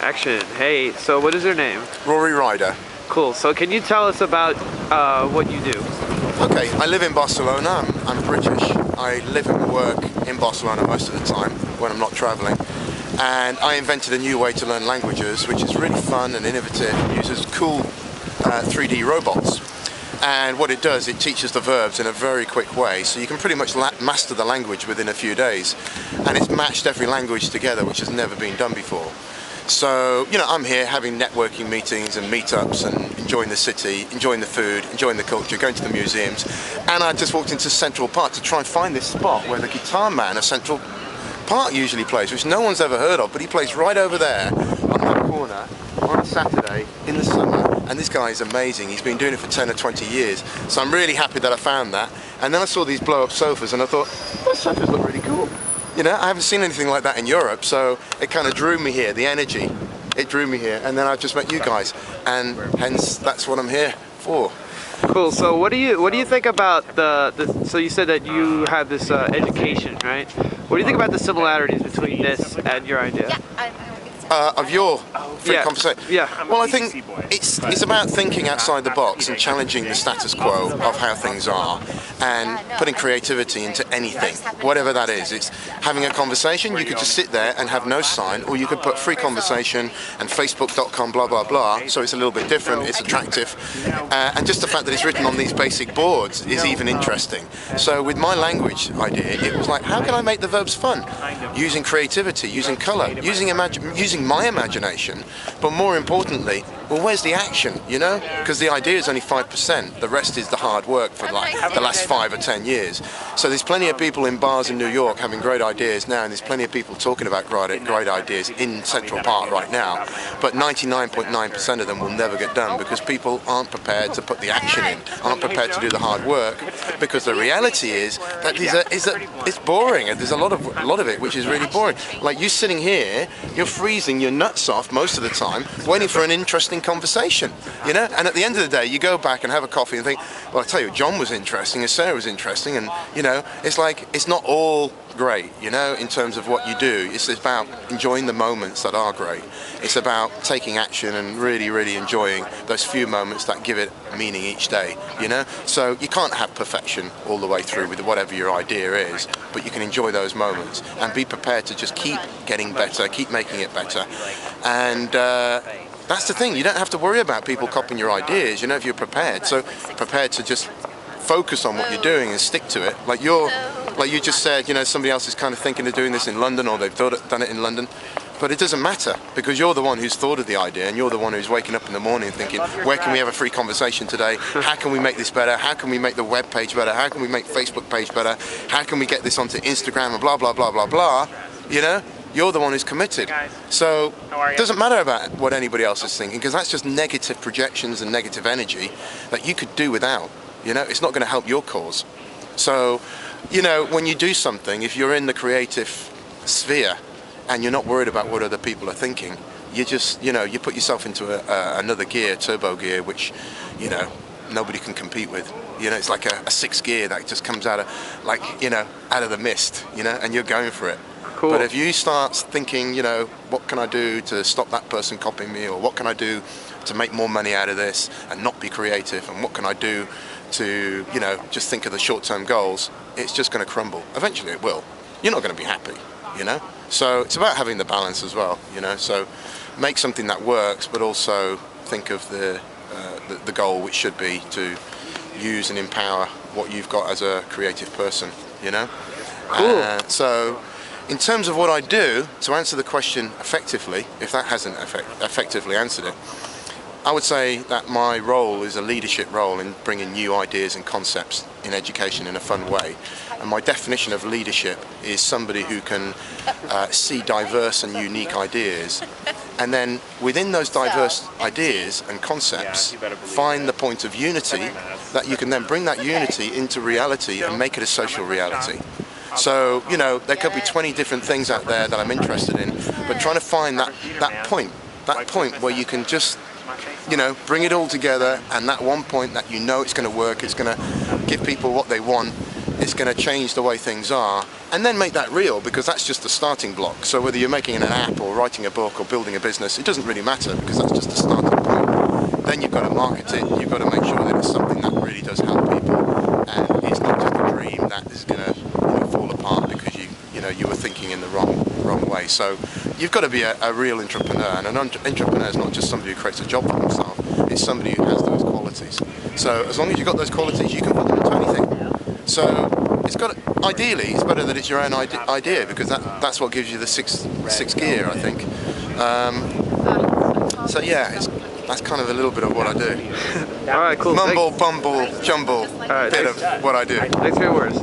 Action. Hey, so what is your name? Rory Ryder. Cool. So can you tell us about what you do? Okay, I live in Barcelona. I'm British. I live and work in Barcelona most of the time when I'm not traveling. And I invented a new way to learn languages, which is really fun and innovative. It uses cool 3D robots. And what it does, it teaches the verbs in a very quick way, so you can pretty much master the language within a few days. And it's matched every language together, which has never been done before. So, you know, I'm here having networking meetings and meetups and enjoying the city, enjoying the food, enjoying the culture, going to the museums. And I just walked into Central Park to try and find this spot where the guitar man of Central Park usually plays, which no one's ever heard of, but he plays right over there on that corner on a Saturday in the summer. And this guy is amazing. He's been doing it for 10 or 20 years. So I'm really happy that I found that. And then I saw these blow-up sofas and I thought, those sofas look really cool. You know, I haven't seen anything like that in Europe, so it kind of drew me here, the energy. It drew me here, and then I just met you guys, and hence that's what I'm here for. Cool. So what do you think about so you said that you have this education, right? What do you think about the similarities between this and your idea? Of your free conversation? Yeah. Well, I think it's about thinking outside the box and challenging the status quo of how things are and putting creativity into anything, whatever that is. It's having a conversation, you could just sit there and have no sign, or you could put free conversation and facebook.com blah blah blah, so it's a little bit different, it's attractive, and just the fact that it's written on these basic boards is even interesting. So with my language idea, it was like, how can I make the verbs fun? Using creativity, using colour, using my imagination, but more importantly, well, where's the action, you know? Because the idea is only 5%, the rest is the hard work for like the last 5 or 10 years. So there's plenty of people in bars in New York having great ideas now, and there's plenty of people talking about great ideas in Central Park right now, but 99.9% of them will never get done because people aren't prepared to put the action in, aren't prepared to do the hard work, because the reality is that it's boring, and there's a lot of it which is really boring. Like you sitting here, you're freezing your nuts off most of the time, waiting for an interesting conversation, you know, and at the end of the day you go back and have a coffee and think, well, I tell you, John was interesting and Sarah was interesting, and you know, it's like it's not all great, you know, in terms of what you do. It's about enjoying the moments that are great. It's about taking action and really enjoying those few moments that give it meaning each day, you know. So you can't have perfection all the way through with whatever your idea is, but you can enjoy those moments and be prepared to just keep getting better, keep making it better. And that's the thing, you don't have to worry about people copying your ideas, you know, if you're prepared. So prepared to just focus on what you're doing and stick to it. Like you just said, you know, somebody else is kind of thinking of doing this in London, or they've done it in London. But it doesn't matter, because you're the one who's thought of the idea, and you're the one who's waking up in the morning thinking, where can we have a free conversation today? How can we make this better? How can we make the web page better? How can we make Facebook page better? How can we get this onto Instagram and blah, blah, blah, blah, blah, you know? You're the one who's committed. So it doesn't matter about what anybody else is thinking, because that's just negative projections and negative energy that you could do without. You know, it's not going to help your cause. So, you know, when you do something, if you're in the creative sphere and you're not worried about what other people are thinking, you just, you know, you put yourself into another gear, turbo gear, which, you know, nobody can compete with. You know, it's like a sixth gear that just comes out of, like, you know, out of the mist, you know, and you're going for it. Cool. But if you start thinking, you know, what can I do to stop that person copying me, or what can I do to make more money out of this and not be creative, and what can I do to, you know, just think of the short-term goals, it's just going to crumble. Eventually it will. You're not going to be happy, you know? So it's about having the balance as well, you know? So make something that works, but also think of the goal, which should be to use and empower what you've got as a creative person, you know? Cool. So in terms of what I do, to answer the question effectively, if that hasn't effectively answered it, I would say that my role is a leadership role in bringing new ideas and concepts in education in a fun way. And my definition of leadership is somebody who can see diverse and unique ideas, and then within those diverse ideas and concepts find the point of unity that you can then bring that unity into reality and make it a social reality. So, you know, there could be 20 different things out there that I'm interested in, but trying to find that point where you can just, you know, bring it all together, and that one point that you know it's going to work, it's going to give people what they want, it's going to change the way things are, and then make that real, because that's just the starting block. So whether you're making an app or writing a book or building a business, it doesn't really matter, because that's just the starting point. Then you've got to market it, you've got to make sure that it's something that really does help people, and it's not just a dream that is going to fall apart because you were thinking in the wrong way. So you've got to be a real entrepreneur, and an entrepreneur is not just somebody who creates a job for themselves, it's somebody who has those qualities. So as long as you've got those qualities, you can put them into anything. So ideally, it's better that it's your own idea, because that's what gives you the sixth gear, I think. So yeah, that's kind of a little bit of what I do. All right, cool. Mumble, bumble, jumble, bit of what I do. Thanks for your words.